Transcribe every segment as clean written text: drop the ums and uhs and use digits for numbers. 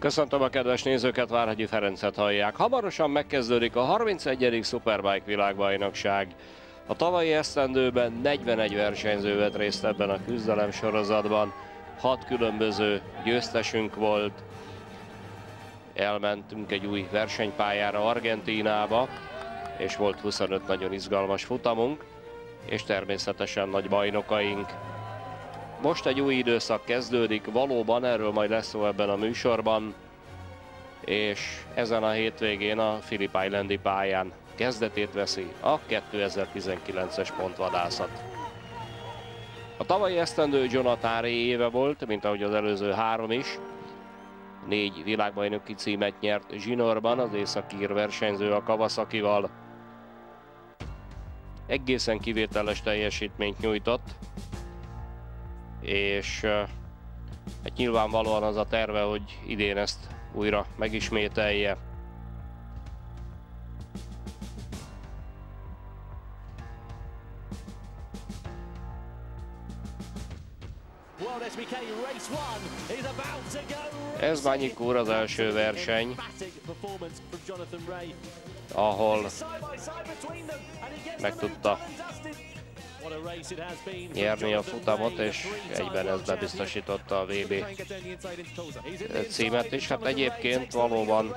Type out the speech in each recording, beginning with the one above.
Köszöntöm a kedves nézőket, Várhegyi Ferencet hallják. Hamarosan megkezdődik a 31. Superbike világbajnokság. A tavalyi esztendőben 41 versenyző vett részt ebben a küzdelem sorozatban. 6 különböző győztesünk volt. Elmentünk egy új versenypályára, Argentínába, és volt 25 nagyon izgalmas futamunk, és természetesen nagy bajnokaink. Most egy új időszak kezdődik, valóban erről majd lesz szó ebben a műsorban, és ezen a hétvégén a Phillip Islandi pályán kezdetét veszi a 2019-es pontvadászat. A tavalyi esztendő Jonathan Rea éve volt, mint ahogy az előző 3 is. 4 világbajnoki címet nyert zsinórban, az északír versenyző a Kawasakival. Egészen kivételes teljesítményt nyújtott, és hát nyilvánvalóan az a terve, hogy idén ezt újra megismételje. Ez Banyik úr az első verseny, ahol meg tudta nyerni a futamot, és egyben ez bebiztosította a VB címet is. Hát egyébként valóban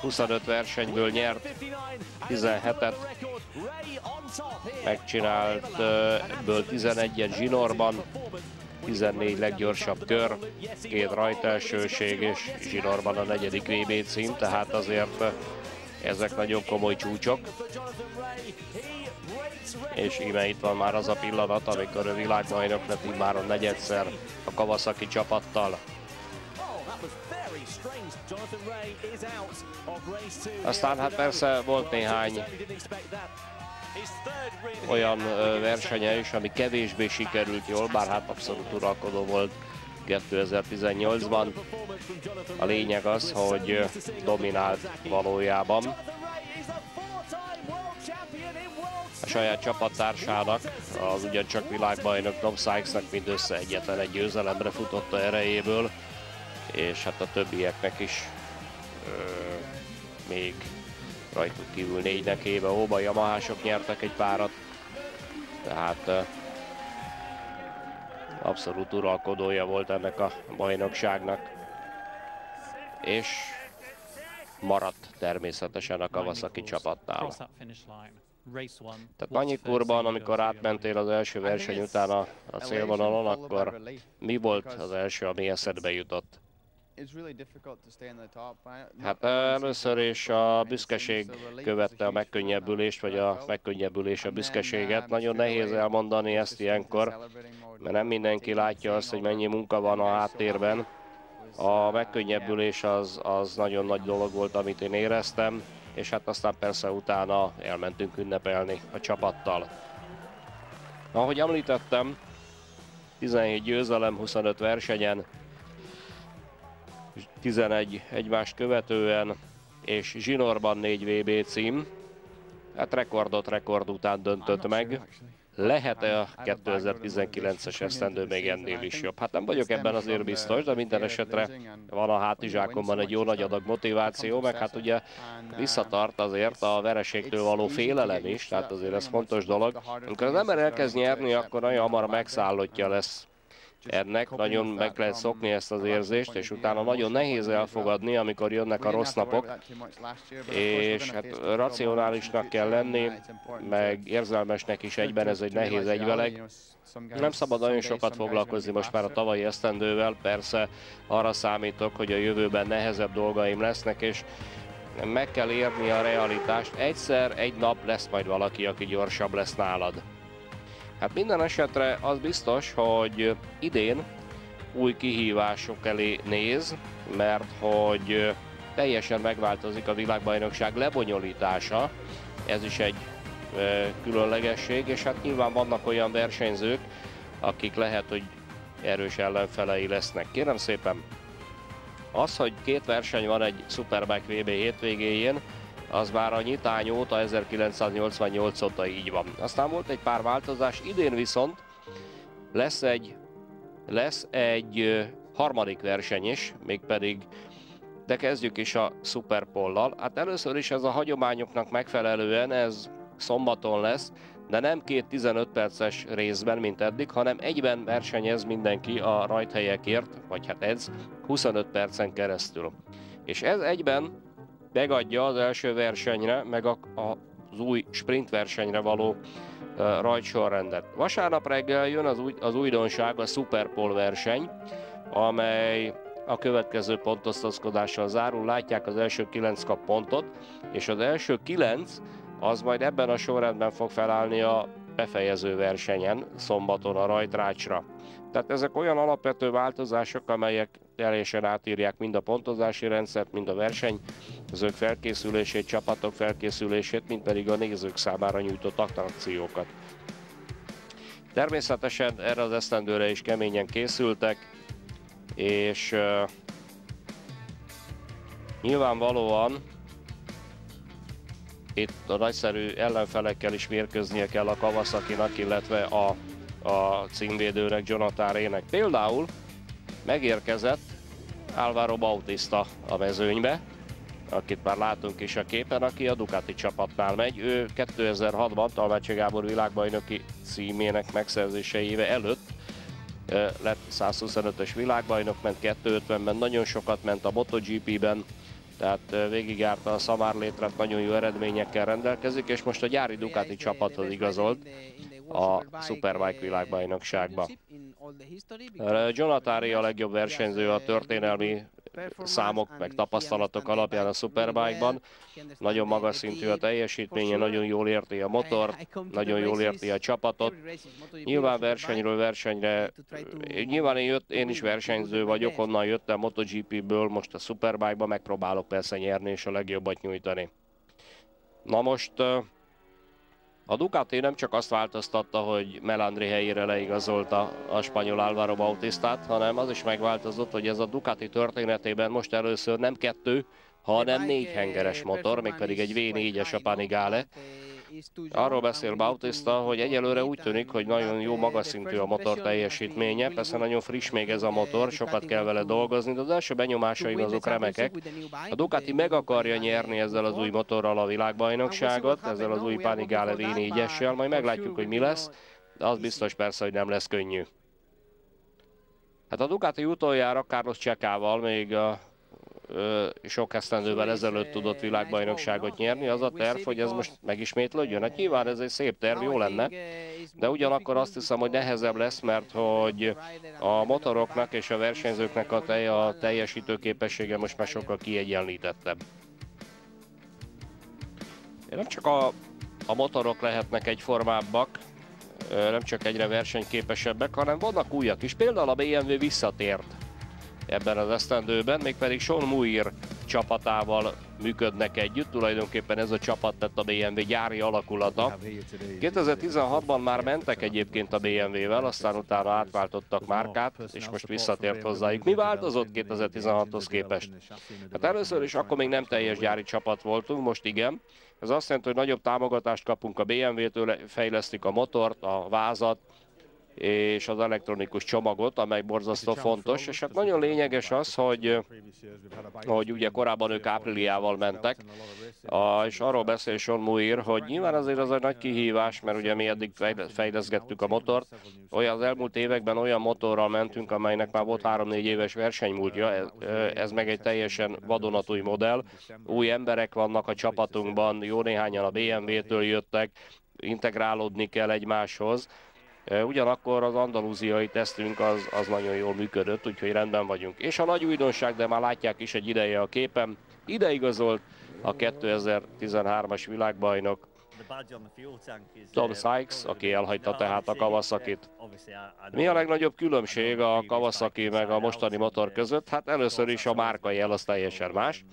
25 versenyből nyert 17-et, megcsinált ebből 11-et zsinórban, 14 leggyorsabb kör, 2 rajtelsőség és zsinórban a 4. VB cím, tehát azért ezek nagyon komoly csúcsok. És íme itt van már az a pillanat, amikor a világbajnok lett immáron negyedszer a Kawasaki csapattal. Aztán hát persze volt néhány olyan versenye is, ami kevésbé sikerült jól, bár hát abszolút uralkodó volt 2018-ban. A lényeg az, hogy dominált valójában. A saját csapattársának, az ugyancsak világbajnok Tom Sykesnak mindössze egyetlen egy győzelemre futotta erejéből, és hát a többieknek is még rajtuk kívül 4-nek éve óba Yamahások nyertek egy párat, tehát abszolút uralkodója volt ennek a bajnokságnak, és maradt természetesen a Kawasaki csapatnál. Tehát Banyik-úrban, amikor átmentél az első verseny után a célvonalon, akkor mi volt az első, ami eszedbe jutott? Hát először is a büszkeség követte a megkönnyebbülést, vagy a megkönnyebbülés a büszkeséget. Nagyon nehéz elmondani ezt ilyenkor, mert nem mindenki látja azt, hogy mennyi munka van a háttérben. A megkönnyebbülés az nagyon nagy dolog volt, amit én éreztem, és hát aztán persze utána elmentünk ünnepelni a csapattal. Ahogy említettem, 17 győzelem, 25 versenyen, 11 egymást követően, és zsinórban 4 VB cím. Hát rekord után döntött meg. Lehet-e a 2019-es esztendő még ennél is jobb? Hát nem vagyok ebben azért biztos, de minden esetre van a hátizsákomban egy jó nagy adag motiváció, meg hát ugye visszatart azért a vereségtől való félelem is, tehát azért ez fontos dolog. Amikor az ember elkezd nyerni, akkor nagyon hamar megszállottja lesz ennek, nagyon meg lehet szokni ezt az érzést, és utána nagyon nehéz elfogadni, amikor jönnek a rossz napok, és hát racionálisnak kell lenni, meg érzelmesnek is egyben, ez egy nehéz egyveleg. Nem szabad nagyon sokat foglalkozni most már a tavalyi esztendővel, persze arra számítok, hogy a jövőben nehezebb dolgaim lesznek, és meg kell érni a realitást. Egyszer, egy nap lesz majd valaki, aki gyorsabb lesz nálad. Hát minden esetre az biztos, hogy idén új kihívások elé néz, mert hogy teljesen megváltozik a világbajnokság lebonyolítása, ez is egy különlegesség, és hát nyilván vannak olyan versenyzők, akik lehet, hogy erős ellenfelei lesznek. Kérem szépen, az, hogy 2 verseny van egy Superbike VB hétvégéjén, az már a nyitány óta, 1988 óta így van. Aztán volt egy pár változás, idén viszont lesz egy harmadik verseny is, mégpedig, de kezdjük is a Superpole-lal. Hát először is ez a hagyományoknak megfelelően ez szombaton lesz, de nem két 15 perces részben, mint eddig, hanem egyben versenyez mindenki a rajthelyekért, vagy hát ez 25 percen keresztül. És ez egyben megadja az első versenyre, meg az új sprint versenyre való rajtsorrendet. Vasárnap reggel jön az újdonság, a Superpole verseny, amely a következő pontosztozkodással zárul. Látják, az első 9 kap pontot, és az első 9 az majd ebben a sorrendben fog felállni a befejező versenyen, szombaton a rajtrácsra. Tehát ezek olyan alapvető változások, amelyek teljesen átírják mind a pontozási rendszert, mind a versenyzők felkészülését, csapatok felkészülését, mind pedig a nézők számára nyújtott attrakciókat. Természetesen erre az esztendőre is keményen készültek, és nyilvánvalóan itt a nagyszerű ellenfelekkel is mérkőznie kell a Kawasakinak, illetve a címvédőnek, Jonathan Rének. Például megérkezett Álvaro Bautista a mezőnybe, akit már látunk is a képen, aki a Ducati csapatnál megy. Ő 2006-ban Talmácsi Gábor világbajnoki címének megszerzése éve előtt lett 125-ös világbajnok, ment 250-ben, nagyon sokat ment a MotoGP-ben, tehát végigjárta a Szamárlétret, nagyon jó eredményekkel rendelkezik, és most a gyári Ducati csapathoz igazolt a Superbike világbajnokságba. Jonathan Rea a legjobb versenyző a történelmi számok meg tapasztalatok alapján a Superbike-ban. Nagyon magas szintű a teljesítménye, nagyon jól érti a motort, nagyon jól érti a csapatot. Nyilván versenyről versenyre, nyilván én is versenyző vagyok, onnan jöttem MotoGP-ből, most a Superbike-ba megpróbálok persze nyerni és a legjobbat nyújtani. Na most a Ducati nem csak azt változtatta, hogy Melandri helyére leigazolta a spanyol Álvaro Bautistát, hanem az is megváltozott, hogy ez a Ducati történetében most először nem 2, hanem 4 hengeres motor, mégpedig egy V4-es a Panigale. Arról beszél Bautista, hogy egyelőre úgy tűnik, hogy nagyon jó magas szintű a motor teljesítménye, persze nagyon friss még ez a motor, sokat kell vele dolgozni, de az első benyomásaim azok remekek. A Ducati meg akarja nyerni ezzel az új motorral a világbajnokságot, ezzel az új Panigale V4-essel, majd meglátjuk, hogy mi lesz, de az biztos persze, hogy nem lesz könnyű. Hát a Ducati utoljára Carlos Checkával még sok esztendővel ezelőtt tudott világbajnokságot nyerni. Az a terv, hogy ez most megismétlődjön. Hát nyilván ez egy szép terv, jó lenne, de ugyanakkor azt hiszem, hogy nehezebb lesz, mert hogy a motoroknak és a versenyzőknek a teljesítő képessége most már sokkal kiegyenlítettebb. Nem csak a motorok lehetnek egyformábbak, nem csak egyre versenyképesebbek, hanem vannak újak is. Például a BMW visszatért ebben az esztendőben, mégpedig Sean Muir csapatával működnek együtt. Tulajdonképpen ez a csapat lett a BMW gyári alakulata. 2016-ban már mentek egyébként a BMW-vel, aztán utána átváltottak márkát, és most visszatért hozzájuk. Mi változott 2016-hoz képest? Hát először is akkor még nem teljes gyári csapat voltunk, most igen. Ez azt jelenti, hogy nagyobb támogatást kapunk a BMW-től, fejlesztik a motort, a vázat, és az elektronikus csomagot, amely borzasztó fontos, és hát nagyon lényeges az, hogy ugye korábban ők Apriliával mentek, és arról beszél Sean Muir, hogy nyilván azért az egy nagy kihívás, mert ugye mi eddig fejleszgettük a motort, az elmúlt években olyan motorral mentünk, amelynek már volt 3-4 éves versenymúltja, ez meg egy teljesen vadonatúj modell, új emberek vannak a csapatunkban, jó néhányan a BMW-től jöttek, integrálódni kell egymáshoz. Ugyanakkor az andalúziai tesztünk az nagyon jól működött, úgyhogy rendben vagyunk. És a nagy újdonság, de már látják is egy ideje a képen, ideigazolt a 2013-as világbajnok Tom Sykes, aki elhagyta tehát a Kawasakit. Mi a legnagyobb különbség a Kawasaki meg a mostani motor között? Hát először is a márkajel az teljesen más.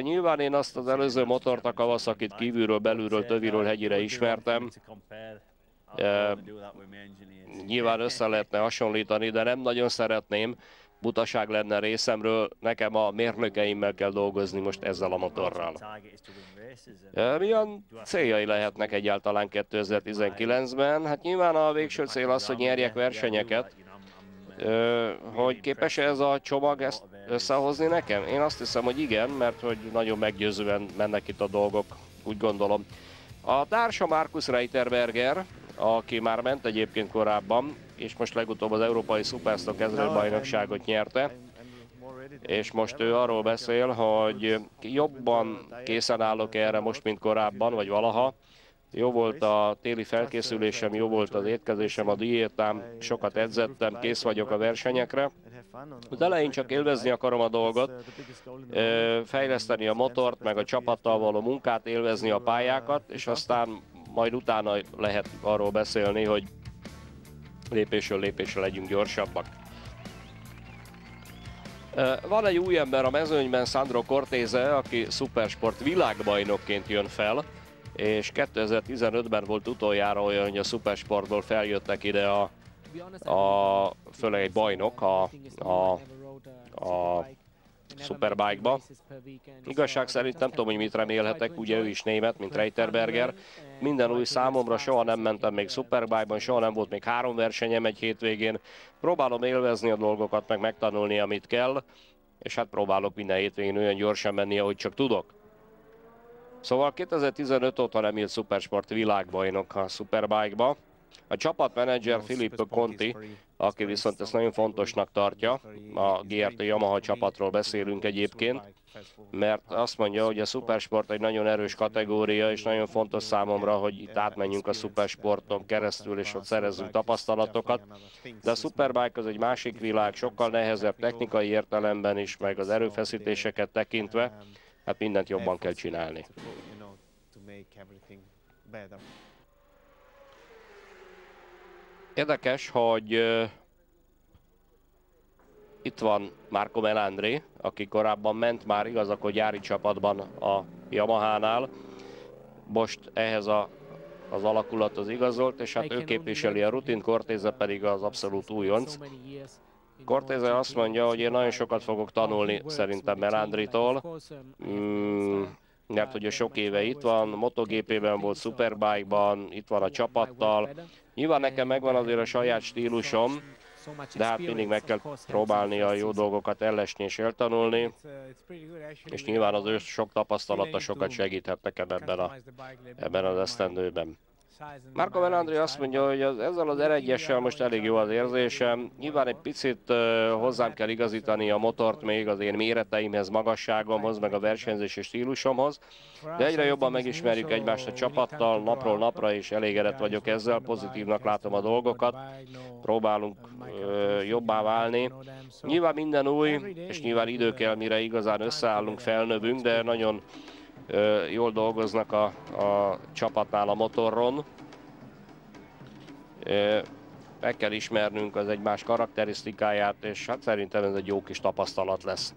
Nyilván én azt az előző motort, a Kawasakit kívülről, belülről, töviről, hegyire ismertem. Nyilván össze lehetne hasonlítani, de nem nagyon szeretném, butaság lenne részemről, nekem a mérnökeimmel kell dolgozni most ezzel a motorral. Milyen céljai lehetnek egyáltalán 2019-ben? Hát nyilván a végső cél az, hogy nyerjek versenyeket. Hogy képes ez a csomag ezt összehozni nekem? Én azt hiszem, hogy igen, mert hogy nagyon meggyőzően mennek itt a dolgok, úgy gondolom. A társa Markus Reiterberger, aki már ment egyébként korábban, és most legutóbb az Európai Superstock 1000 bajnokságot nyerte, és most ő arról beszél, hogy jobban készen állok erre most, mint korábban, vagy valaha. Jó volt a téli felkészülésem, jó volt az étkezésem, a diétám, sokat edzettem, kész vagyok a versenyekre. Az elején csak élvezni akarom a dolgot, fejleszteni a motort, meg a csapattal való munkát, élvezni a pályákat, és aztán majd utána lehet arról beszélni, hogy lépésről lépésre legyünk gyorsabbak. Van egy új ember a mezőnyben, Sandro Cortese, aki szupersport világbajnokként jön fel, és 2015-ben volt utoljára olyan, hogy a szupersportból feljöttek ide főleg egy bajnok a Superbike-ba. Igazság szerint nem tudom, hogy mit remélhetek, ugye ő is német, mint Reiterberger. Minden új számomra, soha nem mentem még Superbike-ban, soha nem volt még 3 versenyem egy hétvégén. Próbálom élvezni a dolgokat, meg megtanulni, amit kell, és hát próbálok minden hétvégén olyan gyorsan menni, ahogy csak tudok. Szóval 2015 óta nem jött Supersport világbajnok a Superbike-ba. A csapatmenedzser Filippo Conti, aki viszont ezt nagyon fontosnak tartja, a GRT Yamaha csapatról beszélünk egyébként, mert azt mondja, hogy a Supersport egy nagyon erős kategória, és nagyon fontos számomra, hogy itt átmenjünk a Supersporton keresztül, és ott szerezzünk tapasztalatokat. De a Superbike az egy másik világ, sokkal nehezebb technikai értelemben is, meg az erőfeszítéseket tekintve, hát mindent jobban kell csinálni. Érdekes, hogy itt van Marco Melandri, aki korábban ment már, igaz, akkor gyári csapatban a Yamahánál. Most ehhez az alakulathoz igazolt, és hát ő képviseli a rutint, Cortese pedig az abszolút újonc. Cortese azt mondja, hogy én nagyon sokat fogok tanulni szerintem Melandritól, mert ugye sok éve itt van, MotoGP-ben volt, Superbike-ban, itt van a csapattal. Nyilván nekem megvan azért a saját stílusom, de hát mindig meg kell próbálni a jó dolgokat ellesni és eltanulni, és nyilván az ő sok tapasztalata sokat segíthet nekem ebben az esztendőben. Marco Melandri azt mondja, hogy ezzel az R1-essel most elég jó az érzésem. Nyilván egy picit hozzám kell igazítani a motort még az én méreteimhez, magasságomhoz, meg a versenyzési stílusomhoz. De egyre jobban megismerjük egymást a csapattal, napról napra, és elégedett vagyok ezzel, pozitívnak látom a dolgokat. Próbálunk jobbá válni. Nyilván minden új, és nyilván idő kell, mire igazán összeállunk, felnövünk, de nagyon jól dolgoznak a csapatnál a motoron. Meg kell ismernünk az egymás karakterisztikáját, és hát szerintem ez egy jó kis tapasztalat lesz.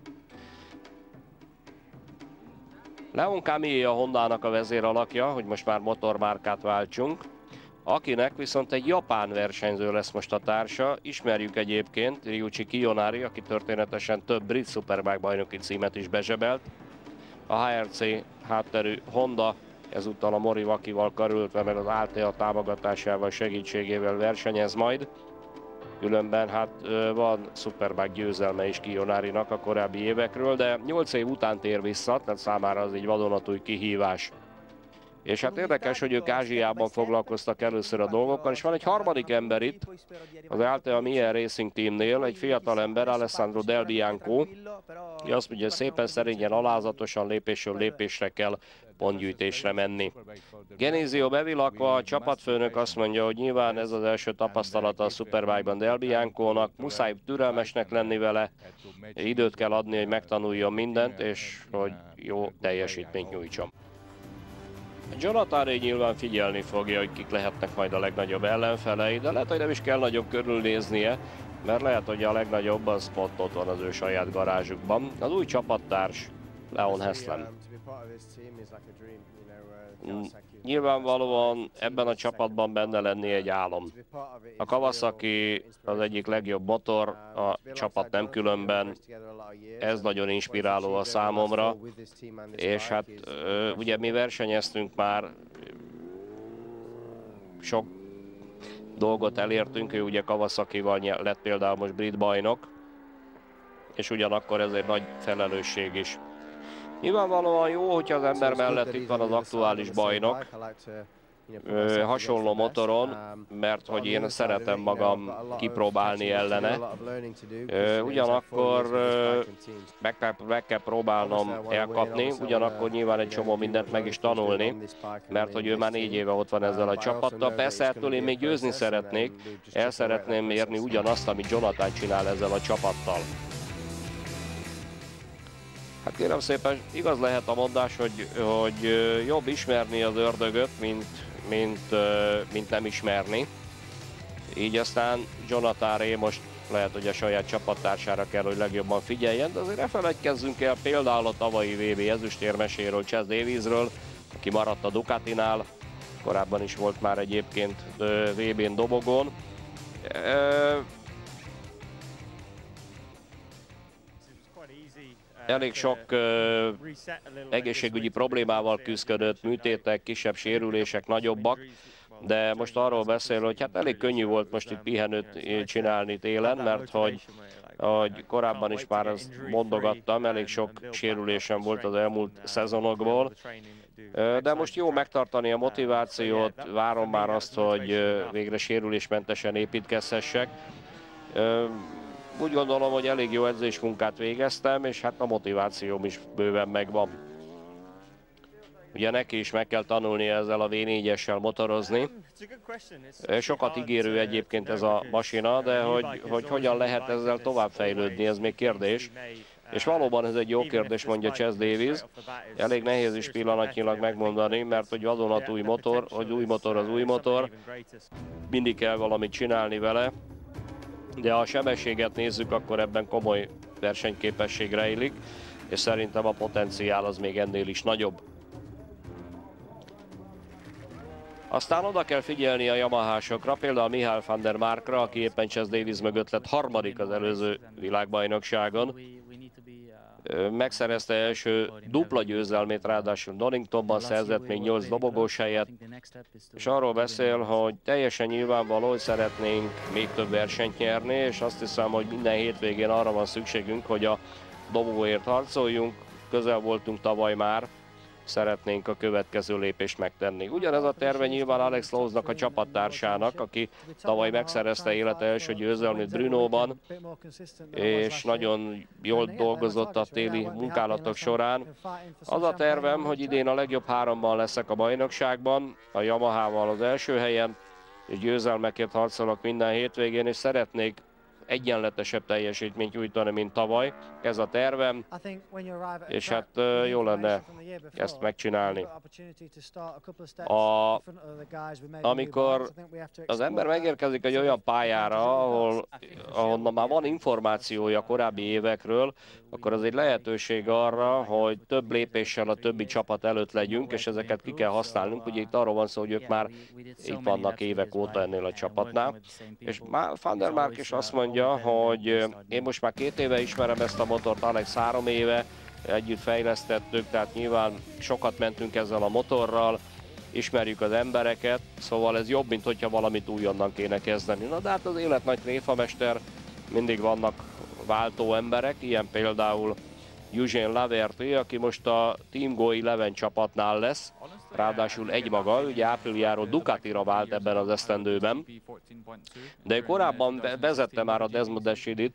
Leon Camille a Hondának a vezéralakja, hogy most már motormárkát váltsunk, akinek viszont egy japán versenyző lesz most a társa. Ismerjük egyébként Ryuichi Kiyonari, aki történetesen több brit Superbike bajnoki címet is bezsebelt. A HRC hátterű Honda ezúttal a Moriwakival karöltve, meg az ALTEA támogatásával, segítségével versenyez majd. Különben hát van Superbike győzelme is Kiyonarinak a korábbi évekről, de 8 év után tér vissza, tehát számára az egy vadonatúj kihívás. És hát érdekes, hogy ők Ázsiában foglalkoztak először a dolgokkal, és van egy harmadik ember itt, az ALTEA Miele Racing Teamnél, egy fiatal ember, Alessandro Del Bianco, aki azt mondja, hogy szépen szerényen, alázatosan, lépésről lépésre kell pontgyűjtésre menni. Genizio Bevilacqua, a csapatfőnök azt mondja, hogy nyilván ez az első tapasztalata a Superbike-ban Del Biancónak, muszáj türelmesnek lenni vele, időt kell adni, hogy megtanuljon mindent, és hogy jó teljesítményt nyújtson. Jonathan Rea nyilván figyelni fogja, hogy kik lehetnek majd a legnagyobb ellenfelei, de lehet, hogy nem is kell nagyobb körülnéznie, mert lehet, hogy a legnagyobb az pont ott van az ő saját garázsukban. Az új csapattárs, Leon Haslam. Nyilvánvalóan ebben a csapatban benne lenni egy álom. A Kawasaki az egyik legjobb motor, a csapat nem különben, ez nagyon inspiráló a számomra, és hát ugye mi versenyeztünk már sok dolgot elértünk, ő ugye Kawasakival lett például most brit bajnok, és ugyanakkor ez egy nagy felelősség is. Nyilvánvalóan jó, hogyha az ember mellett itt van az aktuális bajnok, hasonló motoron, mert hogy én szeretem magam kipróbálni ellene. Ugyanakkor meg kell próbálnom elkapni, ugyanakkor nyilván egy csomó mindent meg is tanulni, mert hogy ő már 4 éve ott van ezzel a csapattal. Persze ettől én még győzni szeretnék, el szeretném érni ugyanazt, amit Jonathan csinál ezzel a csapattal. Hát kérem szépen, igaz lehet a mondás, hogy jobb ismerni az ördögöt, mint nem ismerni. Így aztán Jonathan Rea most lehet, hogy a saját csapattársára kell, hogy legjobban figyeljen, de azért ne feledkezzünk el például a tavalyi VB ezüstérmeséről, Chaz Daviesről, aki maradt a Ducatinál, korábban is volt már egyébként VB-n dobogón. Elég sok egészségügyi problémával küzdött, műtétek, kisebb sérülések, nagyobbak, de most arról beszél, hogy hát elég könnyű volt most itt pihenőt csinálni télen, mert hogy korábban is már ezt mondogattam, elég sok sérülésem volt az elmúlt szezonokból, de most jó megtartani a motivációt, várom már azt, hogy végre sérülésmentesen építkezhessek. Úgy gondolom, hogy elég jó edzésmunkát végeztem, és hát a motivációm is bőven megvan. Ugye neki is meg kell tanulni ezzel a V4-essel motorozni. Sokat ígérő egyébként ez a masina, de hogy hogyan lehet ezzel továbbfejlődni, ez még kérdés. És valóban ez egy jó kérdés, mondja Chaz Davies. Elég nehéz is pillanatnyilag megmondani, mert hogy vadonatúj motor, hogy új motor az új motor, mindig kell valamit csinálni vele. De ha a sebességet nézzük, akkor ebben komoly versenyképesség rejlik, és szerintem a potenciál az még ennél is nagyobb. Aztán oda kell figyelni a Yamahásokra, például Michael van der Markra, aki éppen Chaz Davies mögött lett harmadik az előző világbajnokságon. Megszerezte első dupla győzelmét, ráadásul Doningtonban szerzett még 8 dobogós helyet, és arról beszél, hogy teljesen nyilvánvaló, hogy szeretnénk még több versenyt nyerni, és azt hiszem, hogy minden hétvégén arra van szükségünk, hogy a dobóért harcoljunk, közel voltunk tavaly már, szeretnénk a következő lépést megtenni. Ugyanez a terve nyilván Alex Lowesnak, a csapattársának, aki tavaly megszerezte élete első győzelmét Brnóban, és nagyon jól dolgozott a téli munkálatok során. Az a tervem, hogy idén a legjobb 3-ban leszek a bajnokságban, a Yamahával az első helyen, és győzelmekért harcolok minden hétvégén, és szeretnék egyenletesebb teljesítményt nyújtani, mint tavaly. Ez a tervem, és hát jó lenne ezt megcsinálni. Amikor az ember megérkezik egy olyan pályára, ahonnan már van információja korábbi évekről, akkor az egy lehetőség arra, hogy több lépéssel a többi csapat előtt legyünk, és ezeket ki kell használnunk. Ugye itt arról van szó, hogy ők már itt vannak évek óta ennél a csapatnál. És Van der Mark is azt mondja, hogy én most már 2 éve ismerem ezt a motort, Alex 3 éve, együtt fejlesztettük, tehát nyilván sokat mentünk ezzel a motorral, ismerjük az embereket, szóval ez jobb, mint hogyha valamit újonnan kéne kezdeni. Na de hát az élet nagy tréfamester, mindig vannak váltó emberek, ilyen például Eugene Laverty, aki most a Team Go 11 csapatnál lesz, ráadásul egymaga, ugye ápriliáról Ducatira vált ebben az esztendőben, de korábban vezette már a Desmond Desidit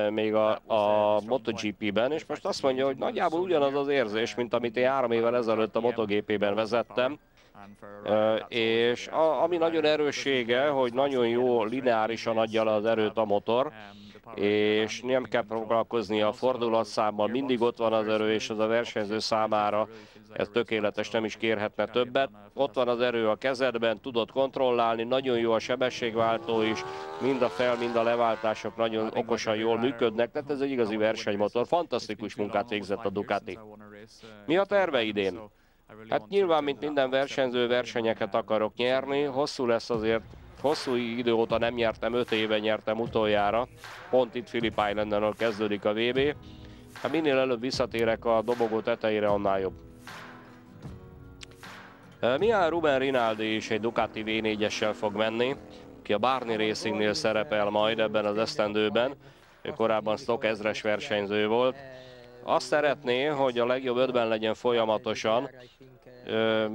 még a MotoGP-ben, és most azt mondja, hogy nagyjából ugyanaz az érzés, mint amit én 3 évvel ezelőtt a MotoGP-ben vezettem, és ami nagyon erőssége, hogy nagyon jó lineárisan adja le az erőt a motor, és nem kell foglalkozni a fordulatszámmal, mindig ott van az erő, és az a versenyző számára ez tökéletes, nem is kérhetne többet. Ott van az erő a kezedben, tudod kontrollálni, nagyon jó a sebességváltó is, mind a fel, mind a leváltások nagyon okosan jól működnek, tehát ez egy igazi versenymotor, fantasztikus munkát végzett a Ducati. Mi a terve idén? Hát nyilván, mint minden versenyző, versenyeket akarok nyerni, hosszú lesz azért. Hosszú idő óta nem nyertem, 5 éve nyertem utoljára, pont itt Phillip Islanden kezdődik a VB. Hát minél előbb visszatérek a dobogó tetejére, annál jobb. Mihály Ruben Rinaldi is egy Ducati V4-essel fog menni. aki a Barney Racingnél szerepel majd ebben az esztendőben. Ő korábban Stock 1000-es versenyző volt. Azt szeretné, hogy a legjobb 5-ben legyen folyamatosan,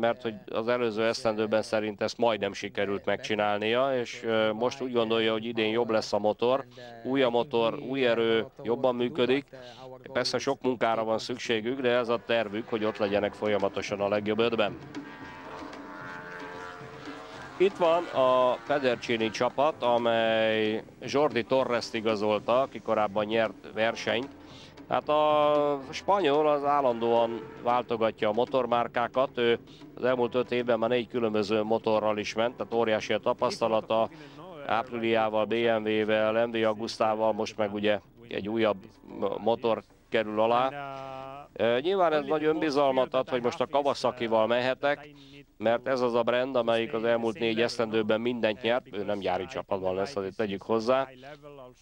mert hogy az előző esztendőben szerint ezt majdnem sikerült megcsinálnia, és most úgy gondolja, hogy idén jobb lesz a motor. Új a motor, új erő, jobban működik. Persze sok munkára van szükségük, de ez a tervük, hogy ott legyenek folyamatosan a legjobb 5-ben. Itt van a Pedercini csapat, amely Jordi Torrest igazolta, aki korábban nyert versenyt. Hát a spanyol az állandóan váltogatja a motormárkákat, ő az elmúlt 5 évben már 4 különböző motorral is ment, tehát óriási a tapasztalata, Apriliával, BMW-vel, MV Agustával, most meg ugye egy újabb motor kerül alá. Nyilván ez nagy önbizalmat ad, hogy most a Kawasaki-val mehetek, mert ez az a brand, amelyik az elmúlt 4 esztendőben mindent nyert, ő nem gyári csapatban lesz, azért tegyük hozzá.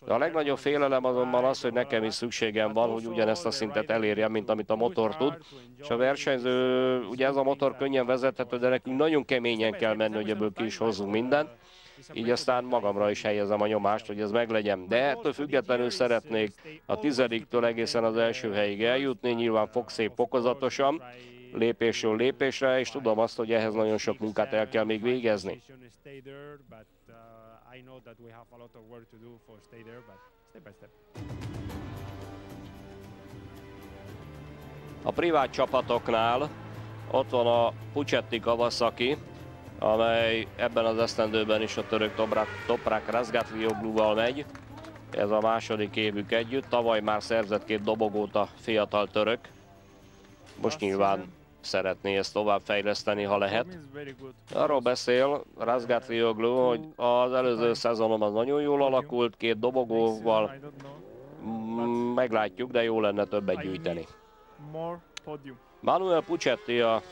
De a legnagyobb félelem azonban az, hogy nekem is szükségem van, hogy ugyanezt a szintet elérjem, mint amit a motor tud. És a versenyző, ugye ez a motor könnyen vezethető, de nekünk nagyon keményen kell menni, hogy ebből ki is hozzunk mindent. Így aztán magamra is helyezem a nyomást, hogy ez meglegyen. De ettől függetlenül szeretnék a 10-től egészen az első helyig eljutni, nyilván fog szép fokozatosan, lépésről lépésre, és tudom azt, hogy ehhez nagyon sok munkát el kell még végezni. A privát csapatoknál ott van a Puccetti Kawasaki, amely ebben az esztendőben is a török Toprak Razgatliogluval megy. Ez a második évük együtt. Tavaly már szerzett 2 dobogót a fiatal török. Most nyilván szeretné ezt továbbfejleszteni, ha lehet. Arról beszél Razgatlioglu, hogy az előző szezonom az nagyon jól alakult, 2 dobogóval. Meglátjuk, de jó lenne többet gyűjteni. Manuel Puccetti a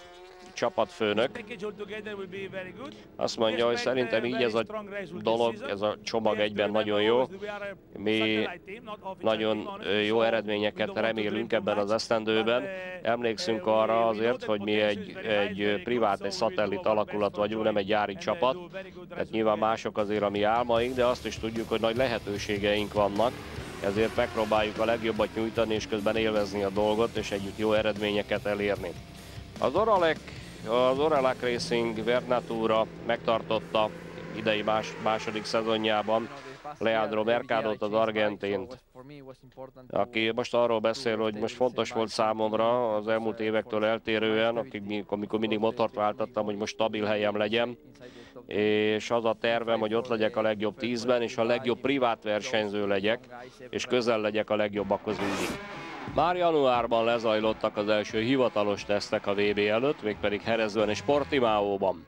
csapatfőnök azt mondja, hogy szerintem így ez a dolog, ez a csomag egyben nagyon jó. Mi nagyon jó eredményeket remélünk ebben az esztendőben. Emlékszünk arra azért, hogy mi egy privát, egy szatellit alakulat vagyunk, nem egy gyári csapat. Tehát nyilván mások azért a mi álmaink, de azt is tudjuk, hogy nagy lehetőségeink vannak. Ezért megpróbáljuk a legjobbat nyújtani, és közben élvezni a dolgot, és együtt jó eredményeket elérni. Az Orelac Racing Vernatura megtartotta idei második szezonjában Leandro Mercadot, az argentint, aki most arról beszél, hogy most fontos volt számomra az elmúlt évektől eltérően, amikor mindig motort váltattam, hogy most stabil helyem legyen, és az a tervem, hogy ott legyek a legjobb 10-ben, és a legjobb privát versenyző legyek, és közel legyek a legjobbakhoz mindig. Már januárban lezajlottak az első hivatalos tesztek a VB előtt, mégpedig Jerezben és Portimaóban.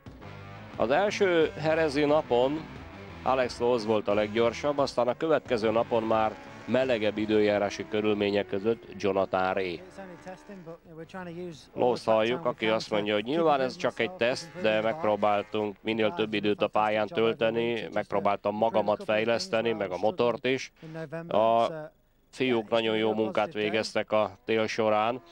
Az első jerezi napon Alex Lowes volt a leggyorsabb, aztán a következő napon már melegebb időjárási körülmények között Jonathan Rea. Lowes halljuk, aki azt mondja, hogy nyilván ez csak egy teszt, de megpróbáltunk minél több időt a pályán tölteni, megpróbáltam magamat fejleszteni, meg a motort is. A fiúk nagyon jó munkát végeztek a tél során.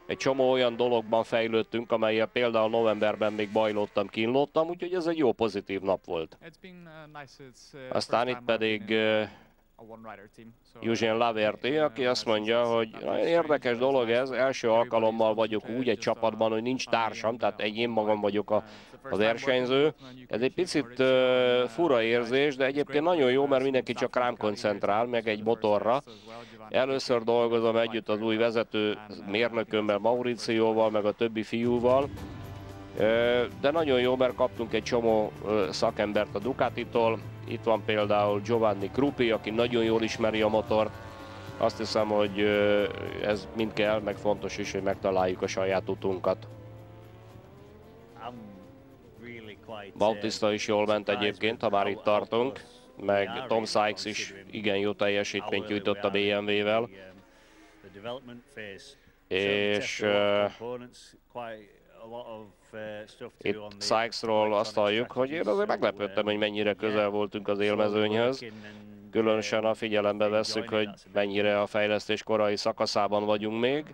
Egy csomó olyan dologban fejlődtünk, amellyel például novemberben még bajlódtam, kínlódtam, úgyhogy ez egy jó pozitív nap volt. Aztán itt pedig Eugene Laverty, aki azt mondja, hogy nagyon érdekes dolog ez, első alkalommal vagyok úgy egy csapatban, hogy nincs társam, tehát én magam vagyok a versenyző. Ez egy picit fura érzés, de egyébként nagyon jó, mert mindenki csak rám koncentrál, meg egy motorra. Először dolgozom együtt az új vezető mérnökömmel, Mauricióval, meg a többi fiúval. De nagyon jó, mert kaptunk egy csomó szakembert a Ducatitól. Itt van például Giovanni Krupi, aki nagyon jól ismeri a motort. Azt hiszem, hogy ez mind kell, meg fontos is, hogy megtaláljuk a saját utunkat. Bautista is jól ment egyébként, ha már itt tartunk. Meg Tom Sykes is igen jó teljesítményt nyújtott a BMW-vel. És itt Sykesról azt halljuk, hogy én azért meglepődtem, hogy mennyire közel voltunk az élmezőnyhöz. Különösen a figyelembe vesszük, hogy mennyire a fejlesztés korai szakaszában vagyunk még.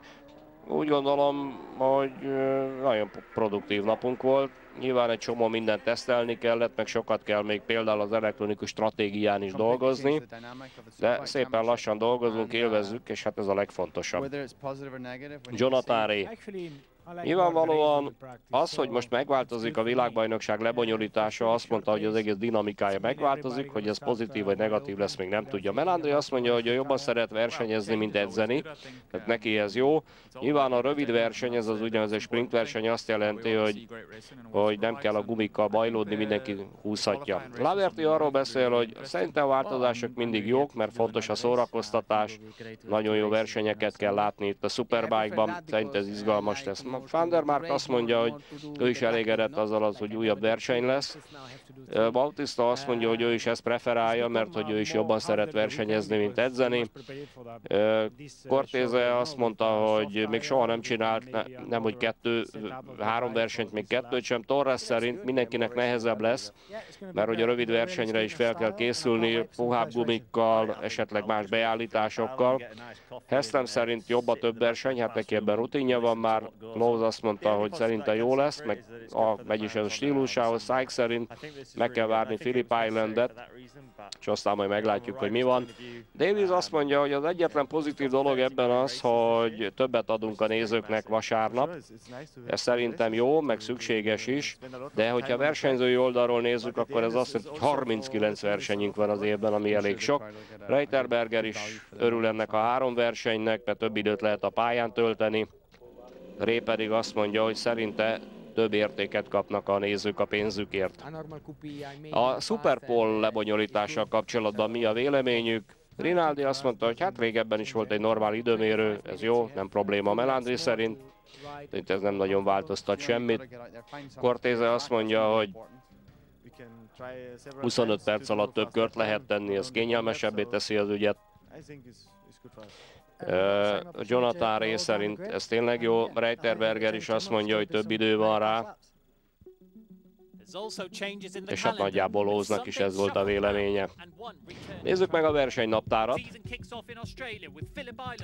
Úgy gondolom, hogy nagyon produktív napunk volt. Nyilván egy csomó mindent tesztelni kellett, meg sokat kell még például az elektronikus stratégián is dolgozni, de szépen lassan dolgozunk, élvezzük, és hát ez a legfontosabb. Jonathan Rea. Nyilvánvalóan az, hogy most megváltozik a világbajnokság lebonyolítása, azt mondta, hogy az egész dinamikája megváltozik, hogy ez pozitív vagy negatív lesz, még nem tudja. Melandri azt mondja, hogy ő jobban szeret versenyezni, mint edzeni, tehát neki ez jó. Nyilván a rövid verseny, ez az úgynevezett sprint verseny azt jelenti, hogy nem kell a gumikkal bajlódni, mindenki húzhatja. Laverty arról beszél, hogy szerintem a változások mindig jók, mert fontos a szórakoztatás, nagyon jó versenyeket kell látni itt a Superbike-ban, szerintem ez izgalmas lesz. Van der Mark azt mondja, hogy ő is elégedett azzal, hogy újabb verseny lesz. Bautista azt mondja, hogy ő is ezt preferálja, mert hogy ő is jobban szeret versenyezni, mint edzeni. Cortese azt mondta, hogy még soha nem csinált, nem hogy három versenyt, még kettőt sem. Torres szerint mindenkinek nehezebb lesz, mert hogy a rövid versenyre is fel kell készülni, puhább gumikkal, esetleg más beállításokkal. Haslam szerint jobb a több verseny, hát neki ebben rutinja van már. Lowe's azt mondta, hogy szerinte jó lesz, meg megy is ez a stílusához. Sykes szerint meg kell várni Phillip Islandet, és aztán majd meglátjuk, hogy mi van. Davies azt mondja, hogy az egyetlen pozitív dolog ebben az, hogy többet adunk a nézőknek vasárnap. Ez szerintem jó, meg szükséges is, de hogyha versenyzői oldalról nézzük, akkor ez azt jelenti, hogy 39 versenyünk van az évben, ami elég sok. Reiterberger is örül ennek a 3 versenynek, mert több időt lehet a pályán tölteni. Rea pedig azt mondja, hogy szerinte több értéket kapnak a nézők a pénzükért. A Superpole lebonyolítással kapcsolatban mi a véleményük? Rinaldi azt mondta, hogy hát régebben is volt egy normál időmérő, ez jó, nem probléma. Melandri szerint ez nem nagyon változtat semmit. Cortese azt mondja, hogy 25 perc alatt több kört lehet tenni, ez kényelmesebbé teszi az ügyet. Jonathan Rea szerint ez tényleg jó, Reiterberger is azt mondja, hogy több idő van rá, és hát nagyjából Lowe'snak is ez volt a véleménye. Nézzük meg a versenynaptárat.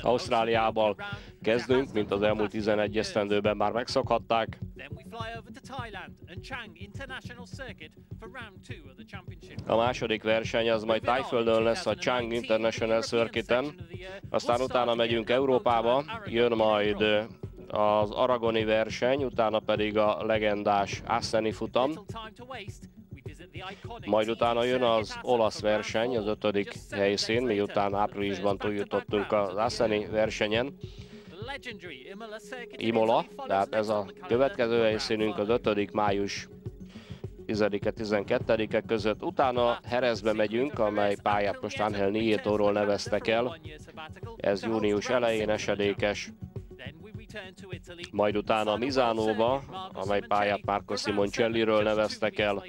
Ausztráliával kezdünk, mint az elmúlt 11 esztendőben már megszokhatták. A második verseny az majd Tájföldön lesz a Chang International Circuiten, aztán utána megyünk Európába, jön majd az aragoni verseny, utána pedig a legendás Asseni futam, majd utána jön az olasz verseny, az 5. helyszín, miután áprilisban túljutottunk az Asseni versenyen. Imola, tehát ez a következő helyszínünk az 5. május 10-12-e között. Utána Jerezbe megyünk, amely pályát most Ángel Nietóról neveztek el. Ez június elején esedékes. Majd utána Misánóba, amely pályát Marco Simoncelliről neveztek el.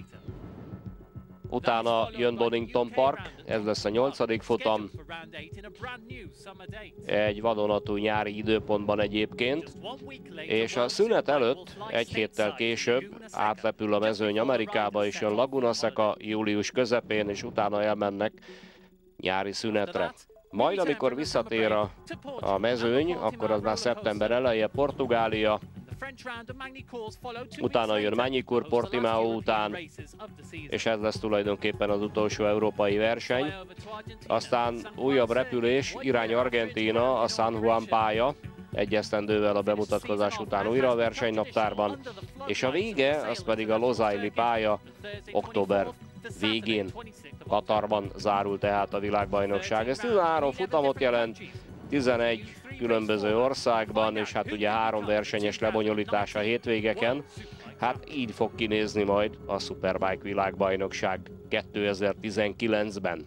Utána jön Donington Park, ez lesz a 8. futam. Egy vadonatúj nyári időpontban egyébként. És a szünet előtt, egy héttel később átlepül a mezőny Amerikába, és jön Laguna Seca július közepén, és utána elmennek nyári szünetre. Majd, amikor visszatér a mezőny, akkor az már szeptember eleje, Portugália, utána jön Magny-Cours Portimao után, és ez lesz tulajdonképpen az utolsó európai verseny. Aztán újabb repülés, irány Argentína, a San Juan pálya, egy esztendővel a bemutatkozás után újra a versenynaptárban, és a vége, az pedig a Losaili pálya október végén. Katarban zárul tehát a világbajnokság. Ez 13 futamot jelent, 11 különböző országban, és hát ugye 3 versenyes lebonyolítása hétvégeken. Hát így fog kinézni majd a Superbike világbajnokság 2019-ben.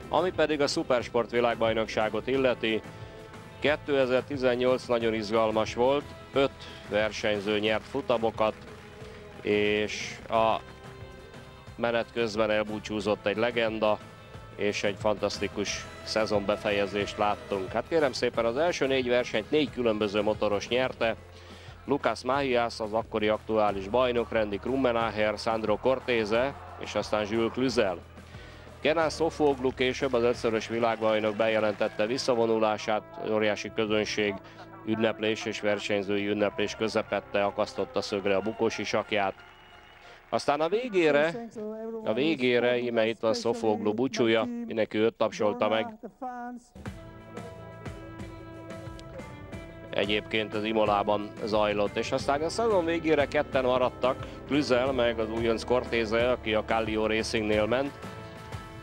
Ami pedig a Supersport világbajnokságot illeti, 2018 nagyon izgalmas volt, 5 versenyző nyert futamokat, és a menet közben elbúcsúzott egy legenda, és egy fantasztikus szezonbefejezést láttunk. Hát kérem szépen, az első 4 versenyt 4 különböző motoros nyerte. Lucas Mahias, az akkori aktuális bajnok, Randy Krummenacher, Sandro Cortese, és aztán Jules Cluzel. Kenan Sofuoglu később az egyszeres világbajnok bejelentette visszavonulását, óriási közönség, ünneplés és versenyzői ünneplés közepette akasztotta szögre a bukósisakját. Aztán a végére íme itt van Sofuoglu búcsúja, mindenki őt tapsolta meg. Egyébként az Imolában zajlott, és aztán a szezon végére ketten maradtak, Cluzel meg az újonc Cortese, aki a Kallio Racingnél ment.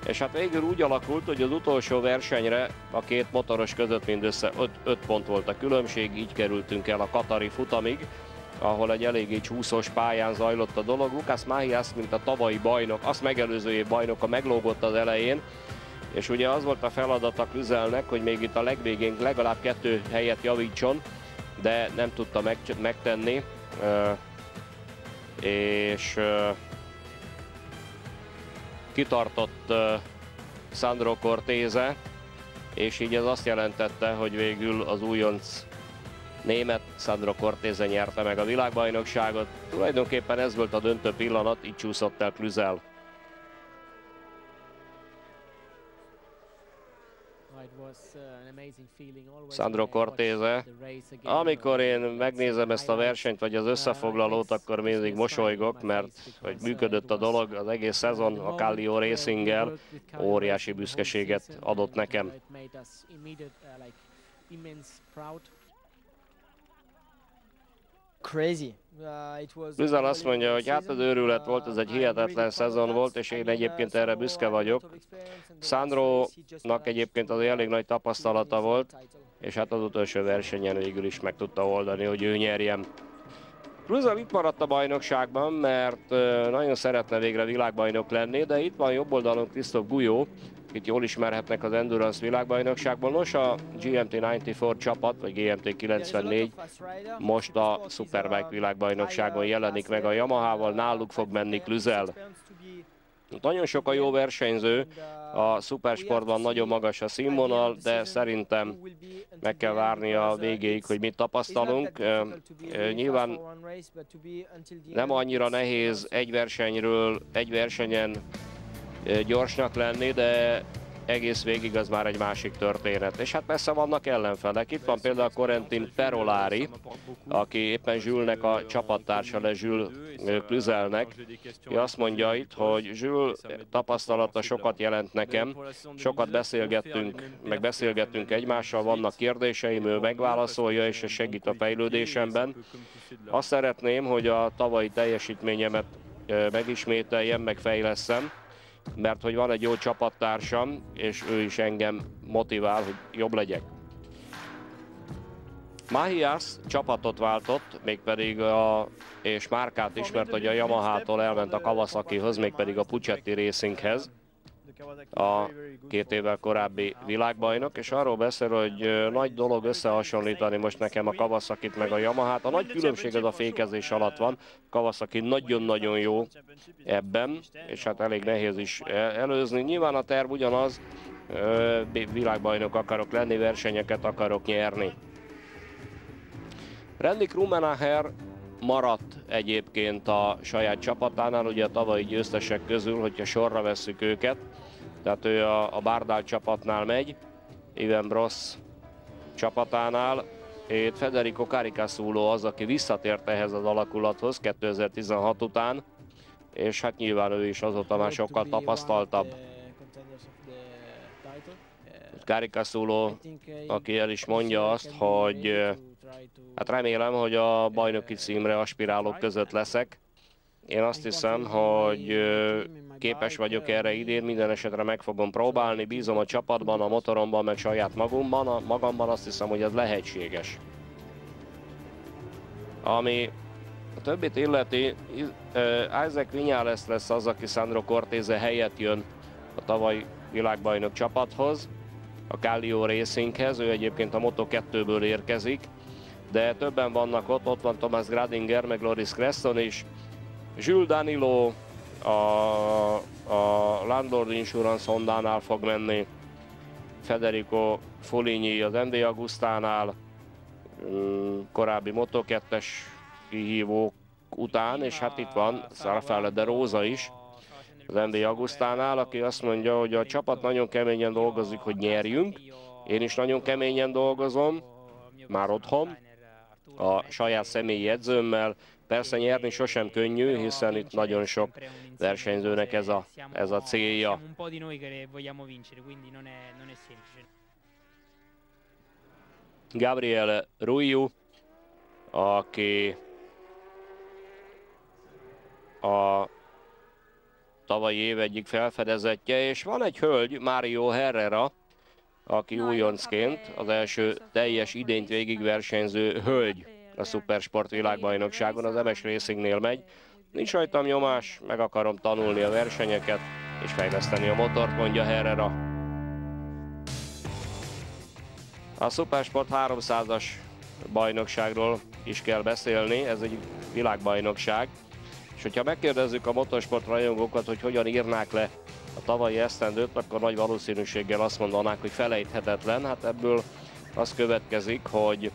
És hát végül úgy alakult, hogy az utolsó versenyre a két motoros között mindössze 5 pont volt a különbség, így kerültünk el a katari futamig, ahol egy eléggé csúszós pályán zajlott a dolog. Lucas Mahias, mint a tavalyi bajnok, azt megelőző év bajnoka meglógott az elején, és ugye az volt a feladat a Cluzelnek, hogy még itt a legvégén legalább 2 helyet javítson, de nem tudta megtenni, és kitartott Sandro Cortese, és így ez azt jelentette, hogy végül az újonc német Sandro Cortese nyerte meg a világbajnokságot. Tulajdonképpen ez volt a döntő pillanat, így csúszott el Cluzel. Sandro Cortese. Amikor én megnézem ezt a versenyt, vagy az összefoglalót, akkor mindig mosolygok, mert hogy működött a dolog, az egész szezon a Kallio Racinggel óriási büszkeséget adott nekem. Cluzel azt mondja, hogy hát az őrület volt, ez egy hihetetlen szezon volt, és én egyébként erre büszke vagyok. Sandronak egyébként az elég nagy tapasztalata volt, és hát az utolsó versenyen végül is meg tudta oldani, hogy ő nyerjen. Cluzel itt maradt a bajnokságban, mert nagyon szeretne végre világbajnok lenni, de itt van jobb oldalon Christophe Guyot, akit jól ismerhetnek az Endurance világbajnokságból. Nos, a GMT 94 csapat, vagy GMT 94 most a Superbike világbajnokságon jelenik meg a Yamahával, náluk fog menni Cluzel. Nagyon sok a jó versenyző, a szupersportban nagyon magas a színvonal, de szerintem meg kell várni a végéig, hogy mit tapasztalunk. Nyilván nem annyira nehéz egy versenyen gyorsnak lenni, de egész végig az már egy másik történet. És hát persze vannak ellenfelek. Itt van például Corentin Perolari, aki éppen Jules-nek a csapattársa, le Jules Cluzelnek. Ő azt mondja itt, hogy Jules tapasztalata sokat jelent nekem, sokat beszélgettünk egymással, vannak kérdéseim, ő megválaszolja, és ez segít a fejlődésemben. Azt szeretném, hogy a tavalyi teljesítményemet megismételjem, megfejlesszem, mert hogy van egy jó csapattársam, és ő is engem motivál, hogy jobb legyek. Mahias csapatot váltott, mégpedig és márkát is, mert hogy a Yamaha-tól elment a Kawasakihoz, mégpedig a Puccetti Racinghez, a 2 évvel korábbi világbajnok, és arról beszél, hogy nagy dolog összehasonlítani most nekem a Kawasakit meg a Yamahát. A nagy különbség az a fékezés alatt van. Kawasaki nagyon-nagyon jó ebben, és hát elég nehéz is előzni. Nyilván a terv ugyanaz, világbajnok akarok lenni, versenyeket akarok nyerni. Randy Krummenacher maradt egyébként a saját csapatánál, ugye a tavalyi győztesek közül, hogyha sorra vesszük őket. Tehát ő a Bardal csapatnál megy, Ivan Bross csapatánál. Itt Federico Caricasulo az, aki visszatért ehhez az alakulathoz 2016 után, és hát nyilván ő is azóta már sokkal tapasztaltabb. Caricasulo, aki el is mondja azt, hogy hát remélem, hogy a bajnoki címre aspirálók között leszek. Én azt hiszem, hogy képes vagyok erre idén, minden esetre meg fogom próbálni, bízom a csapatban, a motoromban, meg saját magamban, azt hiszem, hogy ez lehetséges. Ami a többit illeti, Isaac Viñales lesz az, aki Sandro Cortese helyett jön a tavaly világbajnok csapathoz, a Kallio Racinghez, ő egyébként a Moto2-ből érkezik, de többen vannak ott van Thomas Gradinger, meg Loris Creston is, Jules Danilo a Landlord Insurance Hondánál fog menni, Federico Foligny az MV Agustánál, korábbi Moto2-es kihívók után, és hát itt van Rafael de Rosa is, az MB Agusztánál, aki azt mondja, hogy a csapat nagyon keményen dolgozik, hogy nyerjünk. Én is nagyon keményen dolgozom, már otthon, a saját személyi edzőmmel. Persze nyerni sosem könnyű, hiszen itt nagyon sok versenyzőnek ez a célja. Gabriel Ruiu, aki a tavalyi év egyik felfedezettje, és van egy hölgy, Mario Herrera, aki újoncként az első teljes idényt végigversenyző hölgy a Supersport világbajnokságon, az MS Racingnél megy. Nincs rajtam nyomás, meg akarom tanulni a versenyeket és fejleszteni a motort, mondja Herrera. A Supersport 300-as bajnokságról is kell beszélni, ez egy világbajnokság. És hogyha megkérdezzük a motorsport rajongókat, hogy hogyan írnák le a tavalyi esztendőt, akkor nagy valószínűséggel azt mondanák, hogy felejthetetlen. Hát ebből az következik, hogy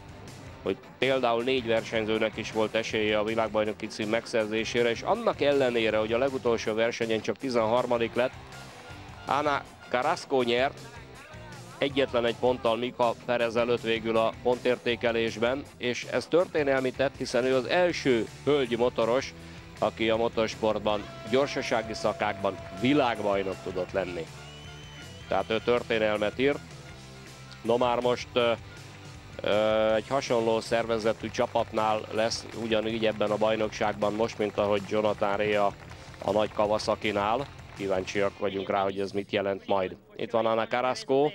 például 4 versenyzőnek is volt esélye a világbajnoki cím megszerzésére, és annak ellenére, hogy a legutolsó versenyen csak 13. lett, Ana Carrasco nyert, egyetlen egy ponttal Mika Perez előtt végül a pontértékelésben, és ez történelmi tett, hiszen ő az első hölgy motoros, aki a motorsportban, gyorsasági szakákban világbajnok tudott lenni. Tehát ő történelmet írt. No már most egy hasonló szervezetű csapatnál lesz ugyanígy ebben a bajnokságban most, mint ahogy Jonathan Rea a nagy Kawasaki-nál. Kíváncsiak vagyunk rá, hogy ez mit jelent majd. Itt van Ana Carrasco,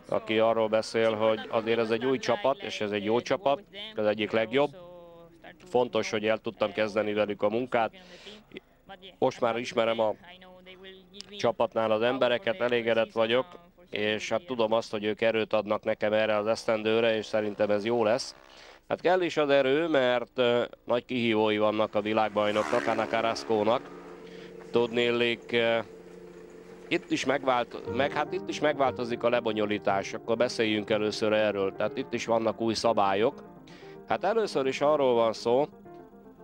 aki arról beszél, hogy azért ez egy új csapat, és ez egy jó csapat, az egyik legjobb. Fontos, hogy el tudtam kezdeni velük a munkát. Most már ismerem a csapatnál az embereket, elégedett vagyok, és hát tudom azt, hogy ők erőt adnak nekem erre az esztendőre, és szerintem ez jó lesz. Hát kell is az erő, mert nagy kihívói vannak a világbajnoknak, Ana Carrascónak. Tudnélik, itt is megváltozik a lebonyolítás, akkor beszéljünk először erről. Tehát itt is vannak új szabályok. Hát először is arról van szó,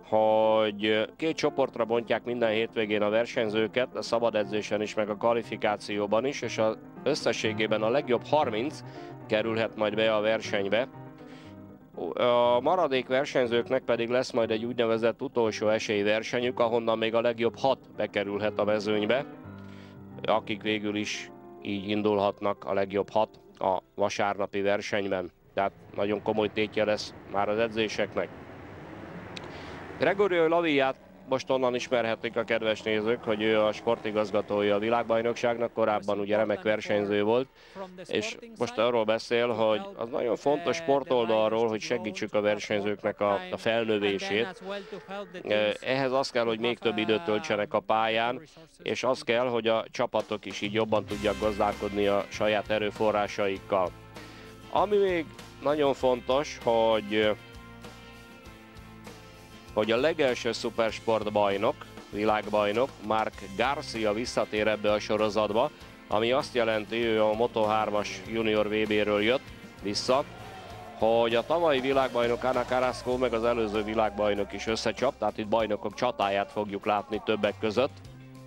hogy 2 csoportra bontják minden hétvégén a versenyzőket, a szabad edzésen is, meg a kvalifikációban is, és az összességében a legjobb 30 kerülhet majd be a versenybe. A maradék versenyzőknek pedig lesz majd egy úgynevezett utolsó esélyversenyük, ahonnan még a legjobb 6 bekerülhet a mezőnybe, akik végül is így indulhatnak, a legjobb 6 a vasárnapi versenyben. Tehát nagyon komoly tétje lesz már az edzéseknek. Gregorio Laviát most onnan ismerhetik a kedves nézők, hogy ő a sportigazgatója a világbajnokságnak, korábban ugye remek versenyző volt, és most arról beszél, hogy az nagyon fontos sportoldalról, hogy segítsük a versenyzőknek a felnövését. Ehhez az kell, hogy még több időt töltsenek a pályán, és az kell, hogy a csapatok is így jobban tudják gazdálkodni a saját erőforrásaikkal. Ami még nagyon fontos, hogy a legelső Supersport bajnok, világbajnok, Marc Garcia visszatér ebbe a sorozatba, ami azt jelenti, ő a Moto3-as Junior VB-ről jött vissza, hogy a tavalyi világbajnok Ana Carrasco meg az előző világbajnok is összecsap, tehát itt bajnokok csatáját fogjuk látni többek között,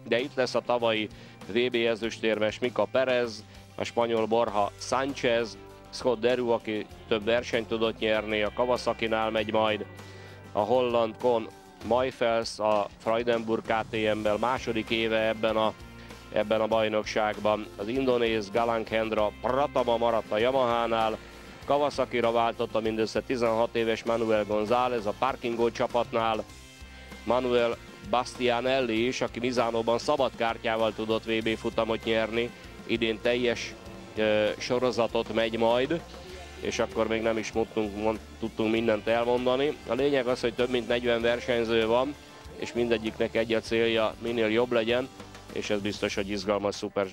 de itt lesz a tavalyi VB ezüstérmes Mika Perez, a spanyol Borja Sánchez, Scott Deru, aki több versenyt tudott nyerni, a Kawasaki-nál megy majd, a holland Con Maifels a Freudenburg KTM-bel második éve ebben a bajnokságban, az indonéz Galankhendra Pratama maradt a Yamaha-nál, Kawasaki-ra váltotta mindössze 16 éves Manuel González a Parkingo csapatnál, Manuel Bastianelli is, aki Misánóban szabad kártyával tudott VB futamot nyerni, idén teljes sorozatot megy majd, és akkor még nem is tudtunk mindent elmondani. A lényeg az, hogy több mint 40 versenyző van, és mindegyiknek egy a célja, minél jobb legyen, és ez biztos, hogy izgalmas szuper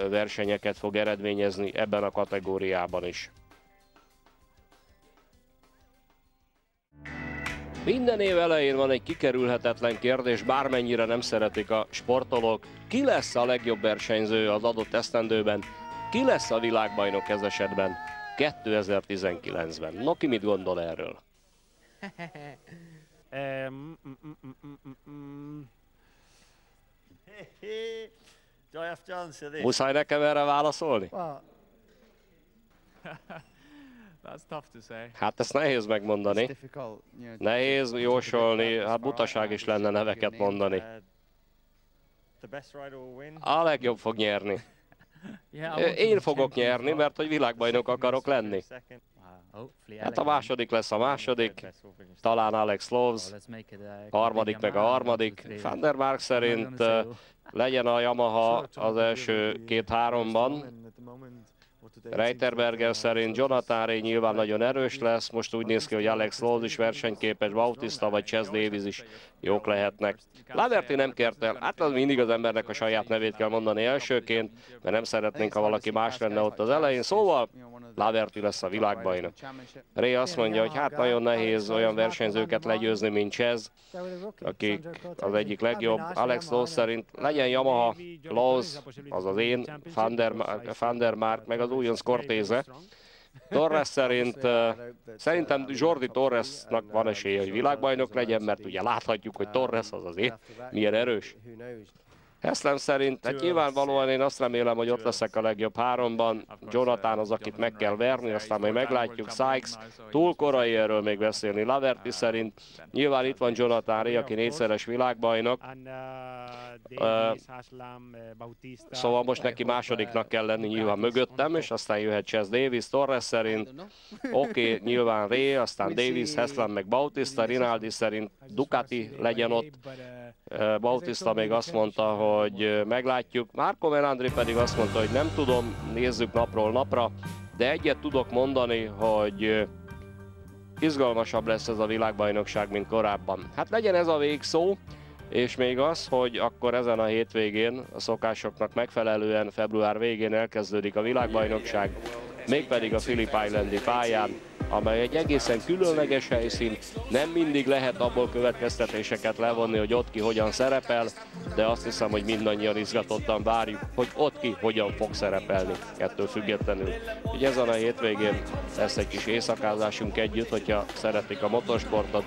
versenyeket fog eredményezni ebben a kategóriában is. Minden év elején van egy kikerülhetetlen kérdés, bármennyire nem szeretik a sportolók. Ki lesz a legjobb versenyző az adott esztendőben? Ki lesz a világbajnok ez esetben 2019-ben? Noki mit gondol erről? Muszáj nekem erre válaszolni? Hát ezt nehéz megmondani. Nehéz jósolni, hát butaság is lenne neveket mondani. A legjobb fog nyerni. Én fogok nyerni, mert hogy világbajnok akarok lenni. Hát a második lesz a második, talán Alex Lowes, harmadik meg a harmadik. Van der Mark szerint legyen a Yamaha az első 2-3-ban. Reiterberger szerint Jonathan Rea nyilván nagyon erős lesz, most úgy néz ki, hogy Alex Lowes is versenyképes, Bautista vagy Chaz Davies is jók lehetnek. Laverty nem kért el, hát az mindig az embernek a saját nevét kell mondani elsőként, mert nem szeretnénk, ha valaki más lenne ott az elején, szóval Laverty lesz a világbajnok. Rea azt mondja, hogy hát nagyon nehéz olyan versenyzőket legyőzni, mint Chaz, aki az egyik legjobb. Alex Lowes szerint legyen Yamaha, Lowes, az az én, Van der Mark, meg az újonc Cortese. Torres szerint, szerintem Jordi Torresnak van esélye, hogy világbajnok legyen, mert ugye láthatjuk, hogy Torres az az én, milyen erős. Haslam szerint, hát nyilvánvalóan én azt remélem, hogy ott leszek a legjobb 3-ban. Jonathan az, akit meg kell verni, aztán majd meglátjuk. Sykes, túl korai erről még beszélni. Laverty szerint, nyilván itt van Jonathan Rea, aki 4-szeres világbajnok. Szóval most neki másodiknak kell lenni nyilván mögöttem, és aztán jöhet Chaz Davies. Torres szerint, oké, nyilván Rea, aztán Davies, Haslam meg Bautista. Rinaldi szerint Ducati legyen ott. Bautista még azt mondta, hogy meglátjuk. Marco Melandri pedig azt mondta, hogy nem tudom, nézzük napról napra, de egyet tudok mondani, hogy izgalmasabb lesz ez a világbajnokság, mint korábban. Hát legyen ez a végszó, és még az, hogy akkor ezen a hétvégén a szokásoknak megfelelően február végén elkezdődik a világbajnokság, mégpedig a Phillip Islandi pályán, amely egy egészen különleges helyszín, nem mindig lehet abból következtetéseket levonni, hogy ott ki hogyan szerepel, de azt hiszem, hogy mindannyian izgatottan várjuk, hogy ott ki hogyan fog szerepelni, ettől függetlenül. Így ezen a hétvégén lesz egy kis éjszakázásunk együtt, hogyha szeretik a motorsportot.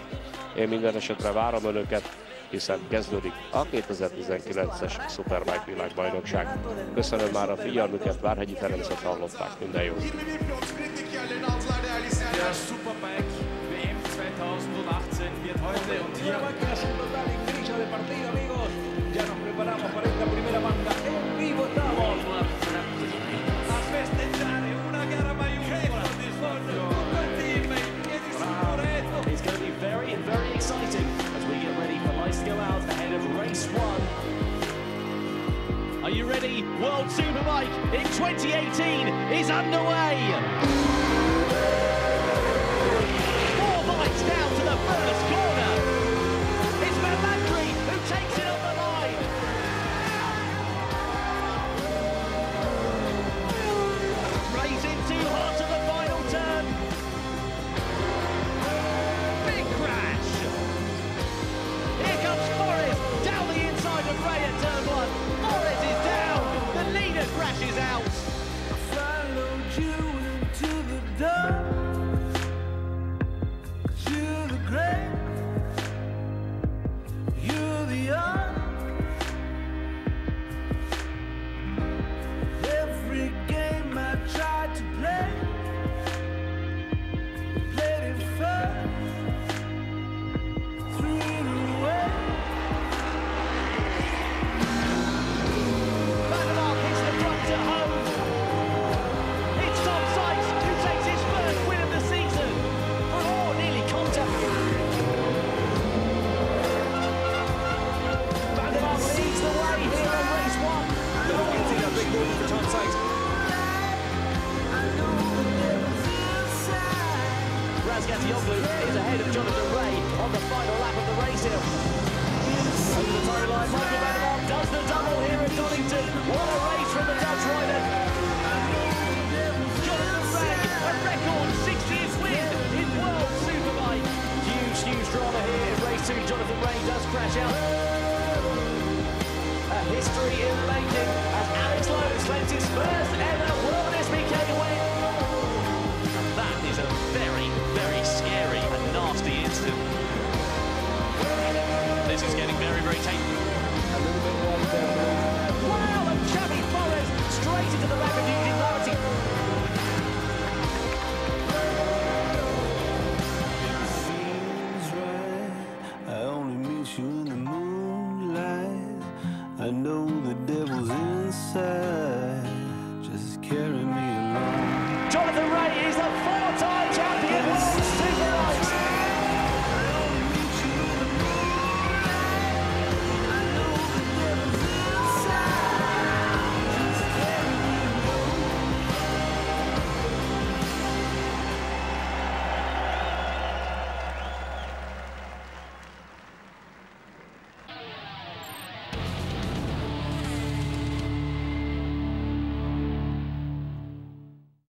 Én minden esetre várom önöket, hiszen kezdődik a 2019-es Superbike világbajnokság. Köszönöm már a figyelmüket, Várhegyi Ferencet hallották, minden jót! Der Superbike WM 2018 wird heute und hier de partida, amigos. Ya nos preparamos para esta primera banda. En vivo estamos a festejar en una gara mayúscula con tutto il team che disfruta esto. It's going to be very, very exciting as we get ready for lights to go out ahead of race 1. Are you ready? World Superbike in 2018 is underway. Down to the first corner. It's Melandri who takes it on the line. Racing too hard to the final turn. Big crash. Here comes Forrest down the inside of Rea at turn 1. Forrest is down. The leader crashes out. I followed you into the dark. You're the young. Every game I tried to play, played it first, threw it away. Van der Mark hits the front to home. It's Tom Sykes who takes his first win of the season. Oh, nearly contact. Leads the way here in race 1. Getting a big move for Tom Sykes. Razgatlioglu is ahead of Jonathan Rea on the final lap of the race here. Over the tyre line, Michael Van der Mark does the double here at Donington. What a race from the Dutch rider. Jonathan Rea, a record 60th win in World Superbike. Huge drama here in race 2. Jonathan Rea does crash out. History in the making as Alex Lowes claims his first ever World